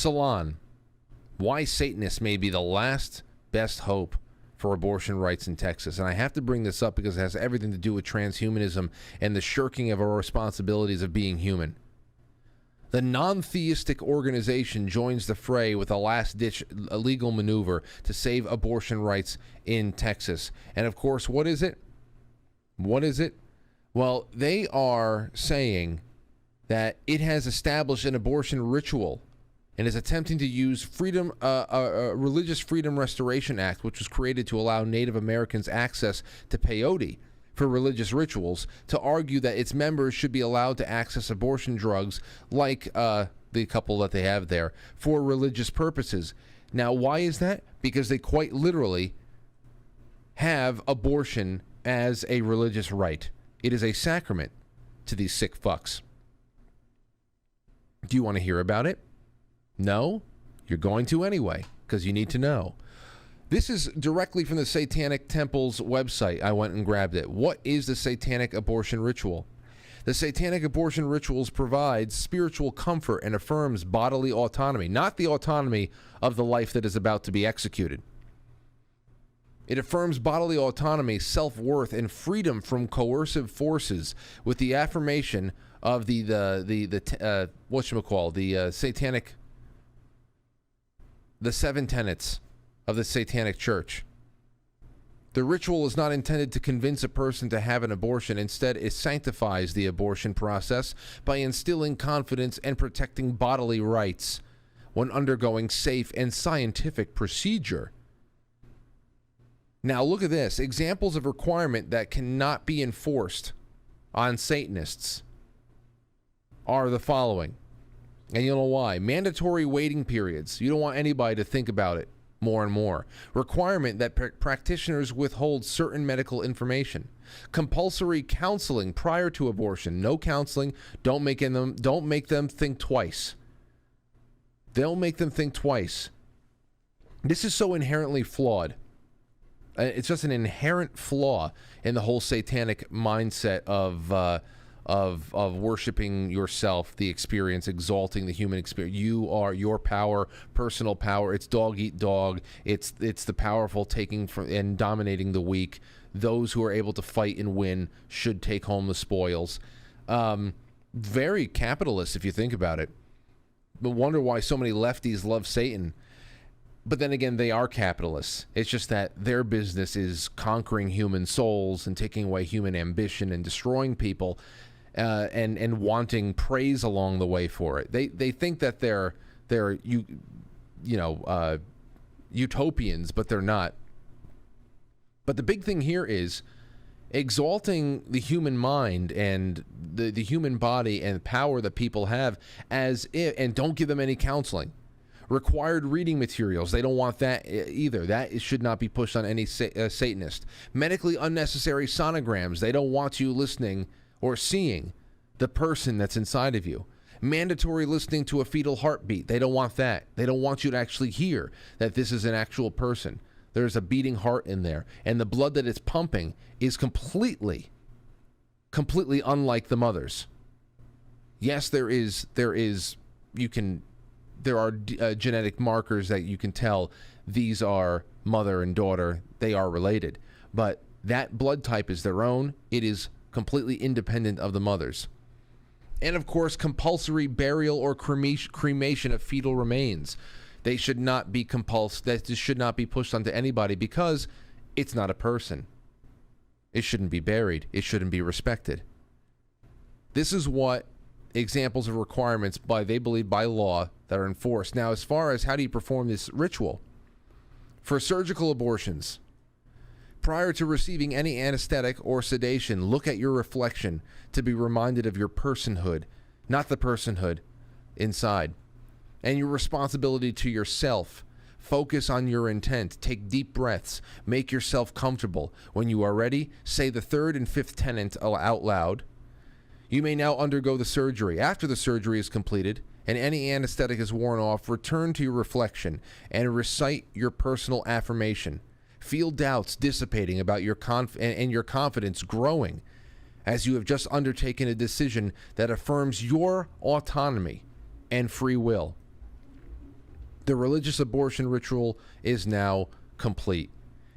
Salon, why Satanists may be the last best hope for abortion rights in Texas. And I have to bring this up because it has everything to do with transhumanism and the shirking of our responsibilities of being human. The non-theistic organization joins the fray with a last-ditch illegal maneuver to save abortion rights in Texas. And of course, what is it? What is it? Well, they are saying that it has established an abortion ritual and is attempting to use Religious Freedom Restoration Act, which was created to allow Native Americans access to peyote for religious rituals, to argue that its members should be allowed to access abortion drugs like the couple that they have there for religious purposes. Now, why is that? Because they quite literally have abortion as a religious rite. It is a sacrament to these sick fucks. Do you want to hear about it? No? You're going to anyway, because you need to know. This is directly from the Satanic Temple's website. I went and grabbed it. What is the satanic abortion ritual? The satanic abortion rituals provides spiritual comfort and affirms bodily autonomy, not the autonomy of the life that is about to be executed. It affirms bodily autonomy, self-worth, and freedom from coercive forces with the affirmation of the satanic, the 7 tenets of the Satanic Church. The ritual is not intended to convince a person to have an abortion. Instead, it sanctifies the abortion process by instilling confidence and protecting bodily rights when undergoing safe and scientific procedure. Now look at this. Examples of requirement that cannot be enforced on Satanists are the following. And you'll know why. Mandatory waiting periods. You don't want anybody to think about it more and more. Requirement that practitioners withhold certain medical information. Compulsory counseling prior to abortion. No counseling. Don't make them think twice. They'll make them think twice. This is so inherently flawed. It's just an inherent flaw in the whole satanic mindset of worshiping yourself, the experience, exalting the human experience. You are your power, personal power. It's dog eat dog. It's the powerful taking from and dominating the weak. Those who are able to fight and win should take home the spoils. Very capitalist if you think about it. But wonder why so many lefties love Satan. But then again, they are capitalists. It's just that their business is conquering human souls and taking away human ambition and destroying people, and wanting praise along the way for it. They think that they're utopians, but they're not. But the big thing here is exalting the human mind and the human body and power that people have and don't give them any counseling. Required reading materials. They don't want that either. That should not be pushed on any Satanist. Medically unnecessary sonograms. They don't want you listening or seeing the person that's inside of you. Mandatory listening to a fetal heartbeat. They don't want that. They don't want you to actually hear that this is an actual person. There's a beating heart in there. And the blood that it's pumping is completely unlike the mother's. Yes, there are genetic markers that you can tell these are mother and daughter. They are related. But that blood type is their own. It is completely independent of the mother's. And of course, compulsory burial or cremation of fetal remains. They should not be that should not be pushed onto anybody because it's not a person. It shouldn't be buried. It shouldn't be respected. This is what examples of requirements they believe by law that are enforced. Now, as far as how do you perform this ritual? For surgical abortions, prior to receiving any anesthetic or sedation, look at your reflection to be reminded of your personhood, not the personhood inside, and your responsibility to yourself. Focus on your intent. Take deep breaths. Make yourself comfortable. When you are ready, say the 3rd and 5th tenet out loud. You may now undergo the surgery. After the surgery is completed and any anesthetic is worn off, return to your reflection and recite your personal affirmation. Feel doubts dissipating about your your confidence growing as you have just undertaken a decision that affirms your autonomy and free will. The religious abortion ritual is now complete.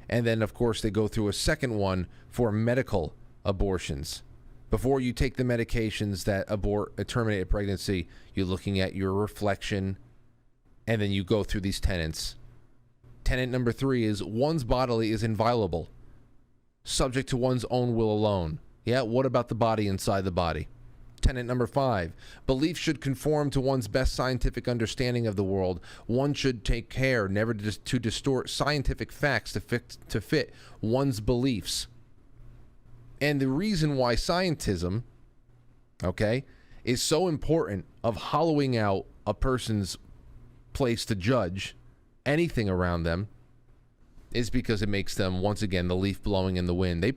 And then, of course, they go through a second one for medical abortions. Before you take the medications that terminate a pregnancy, you're looking at your reflection, and then you go through these tenets. Tenet number 3 is one's body is inviolable, subject to one's own will alone. Yeah, what about the body inside the body? Tenet number 5, belief should conform to one's best scientific understanding of the world. One should take care never to distort scientific facts to fit one's beliefs. And the reason why scientism, okay, is so important of hollowing out a person's place to judge anything around them is because it makes them, once again, the leaf blowing in the wind. They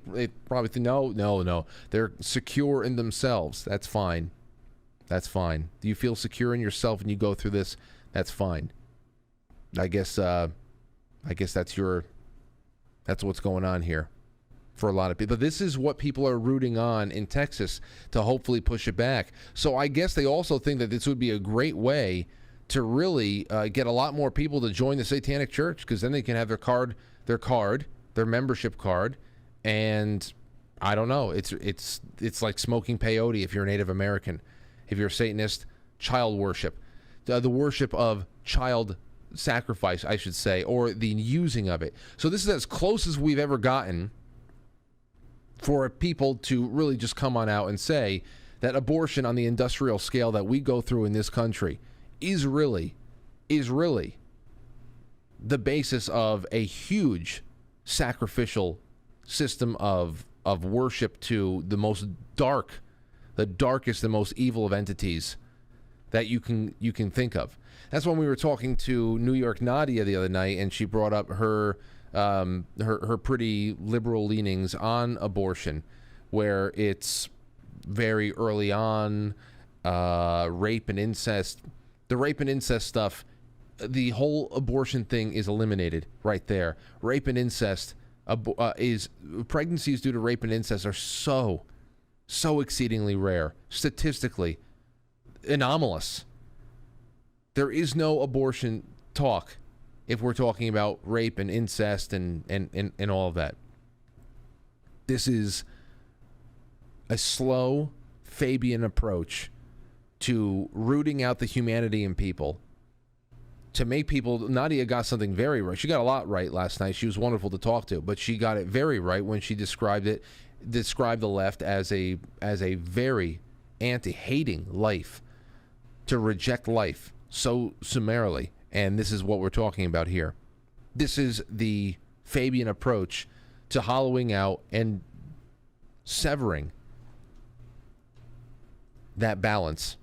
probably think, no. They're secure in themselves. That's fine. That's fine. Do you feel secure in yourself when you go through this? That's fine. I guess that's what's going on here for a lot of people. But this is what people are rooting on in Texas to hopefully push it back. So I guess they also think that this would be a great way to really get a lot more people to join the Satanic Church, because then they can have their membership card, and I don't know. It's like smoking peyote if you're a Native American, if you're a Satanist. Child worship, the worship of child sacrifice, I should say, or the using of it. So this is as close as we've ever gotten for people to really just come on out and say that abortion on the industrial scale that we go through in this country is really the basis of a huge sacrificial system of worship to the darkest and most evil of entities that you can think of. That's when we were talking to New York Nadia the other night, and she brought up her pretty liberal leanings on abortion, where it's very early on, rape and incest. The rape and incest stuff, the whole abortion thing is eliminated right there. Rape and incest pregnancies due to rape and incest are so exceedingly rare, statistically anomalous. There is no abortion talk if we're talking about rape and incest and all of that. This is a slow Fabian approach to rooting out the humanity in people, to make people. Nadia got something very right. She got a lot right last night. She was wonderful to talk to, but she got it very right when she described the left as a very anti-hating life, to reject life so summarily. And this is what we're talking about here. This is the Fabian approach to hollowing out and severing that balance